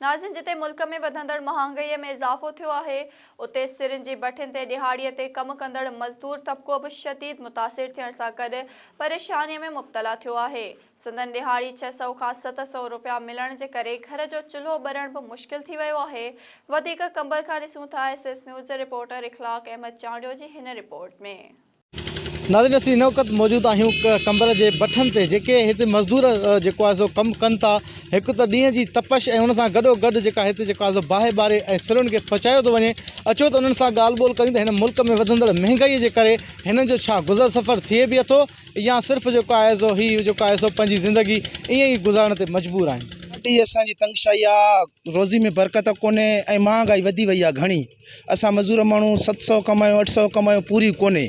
नाज़िन, जिते मुल्क में वधंदड़ महांगाई में इजाफ़ो थियो आहे, उते सिरिन जी भठियुनि ते दिहाड़ीअ ते कम कंदड़ मज़दूर तबिको बि शदीद मुतासिर थियण सां गॾु परेशानीअ में मुब्तला थियो आहे। संदन दिहाड़ी 600 खां 700 रुपया मिलण जे करे घर जो चुल्हो ॿरण बि मुश्किल थी वियो आहे। वधीक कंबल खां ॾिसूं था एसएस न्यूज़ जे रिपोर्टर इखलाक अहमद चांडियो जी हिन रिपोर्ट में। नाज़िन, असीं हिन वक़्तु मौजूदु आहियूं कंबर जे भठनि ते जेके हिते मज़दूर जेको आहे सो कमु कनि था। हिकु त ॾींहं जी तपश ऐं हुन सां गॾोगॾु जेका हिते जेको आहे सो बाहि ॿारे ऐं सिरुनि खे पचायो थो वञे। अचो त उन्हनि सां ॻाल्हि ॿोल कयूं त हिन मुल्क में वधंदड़ महांगाईअ जे करे हिननि जो छा गुज़र सफ़र थिए बि अथो या सिर्फ़ु जेको आहे सो हीउ जेको आहे सो पंहिंजी ज़िंदगी ईअं ई गुज़ारण ते मजबूर आहिनि। असांजी तंगशाई आहे, रोज़ी में बरकत कोन्हे ऐं महांगाई वधी वई आहे घणी। असां मज़दूर माण्हू 700 कमायूं 800 कमायूं पूरी कोन्हे।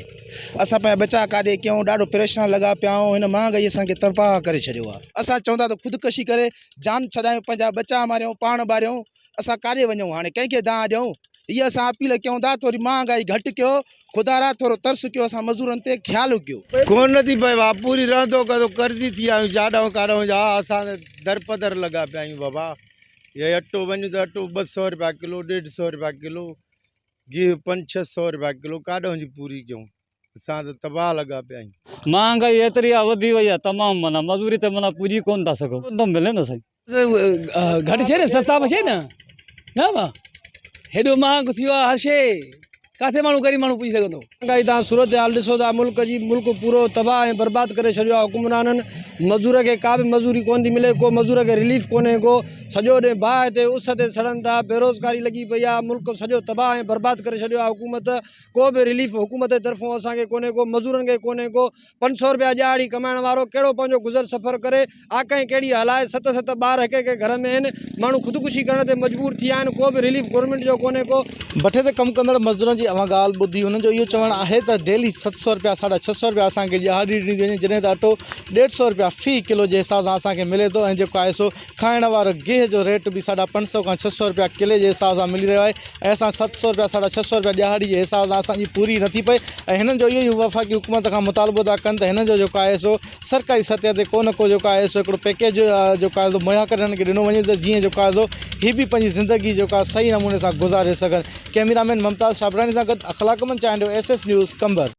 असां पंहिंजा बचा काॾे कयूं, ॾाढो परेशान लॻा पिया आहियूं। हिन महांगाई असांखे तबाह करे छॾियो आहे। असां चवंदा त ख़ुदकुशी करे जान छॾायूं, पंहिंजा बचा मारियूं, पाण ॿारियूं, असां काॾे वञूं, हाणे कंहिंखे दांह ॾियूं। हीअ असां अपील कयूं था, थोरी महांगाई घटि कयो, खुदारा थोरो तरस कयो, असां मज़दूरनि ते ख़्यालु कयो। कोन थी पए बाबा, पूरी रहंदो कदो कर्ज़ी थी आहियूं जाॾो काॾो जा असां दरपदर लॻा पिया आहियूं बाबा। ये अटो वञ त अटो 200 रुपया किलो, 150 रुपया किलो, गिहु 500-600 रुपया किलो, काॾों जी पूरी कयूं। असां त तबाह लॻा पिया आहियूं। महंगाई एतरी वधी वई आहे तमामु, माना मजदूरी ते माना पूजी कोन था सघो, कोन मिले न साईं। घटि शे न, सस्ता बि शे न मां हेॾो महांगो थी वियो आहे हर शइ, किथे माण्हू ग़रीब माण्हू पुॼी सघंदो। महांगाई तव्हां सूरत हाल ॾिसो था, मुल्क पूरो तबाह ऐं बर्बाद करे छॾियो आहे हुकुमराननि। मज़दूर खे का बि मज़दूरी कोन थी मिले, को मज़दूर खे रिलीफ कोन्हे को। सॼो ॾींहुं बाहि ते उस ते सड़नि था, बेरोज़गारी लॻी पई आहे, मुल्क सॼो तबाह ऐं बर्बाद करे छॾियो आहे हुकूमत। को बि रिलीफ हुकूमत जे तरफ़ों असांखे कोन्हे को, मज़दूरनि खे कोन्हे को। 500 रुपया ॾियाड़ी कमाइण वारो कहिड़ो पंहिंजो गुज़र सफ़र करे, आकाई कहिड़ी हलाए। 7 ॿार हिक घर में आहिनि, माण्हू ख़ुदकुशी करण ते मजबूर थी विया आहिनि। को बि रिलीफ गवर्नमेंट जो कोन्हे को। भठे ते कमु कंदड़ मज़दूरनि जी अवां ॻाल्हि ॿुधी, हुननि जो इहो चवणु आहे त डेली 700 रुपया 650 रुपया असांखे ॾियाड़ी ॾिनी थी वञे, जॾहिं त अटो 150 रुपया फ़ी किलो जे हिसाब सां असांखे मिले थो। ऐं जेको आहे सो खाइण वारो गिह जो रेट बि 550 खां 600 रुपया किले जे हिसाब सां मिली रहियो आहे। ऐं असां 700 रुपया 650 रुपया ॾियाड़ी जे हिसाब सां असांजी पूरी नथी पए। ऐं हिननि जो इहो ई वफ़ाक़ी हुकूमत खां मुतालबो था कनि त हिननि जो जेको आहे सो सरकारी सतह ते को न को जेको आहे सो हिकिड़ो पैकेज जेको आहे सो मुहैया करे हिननि खे ॾिनो वञे त जीअं जेको आहे सो हीअ बि पंहिंजी ज़िंदगी जेको आहे सही नमूने सां गुज़ारे सघनि। कैमरामैन मुमताज़ शाबरानी सां गॾु इखलाक अहमद चांडियो, एसएस न्यूज़ कंबर।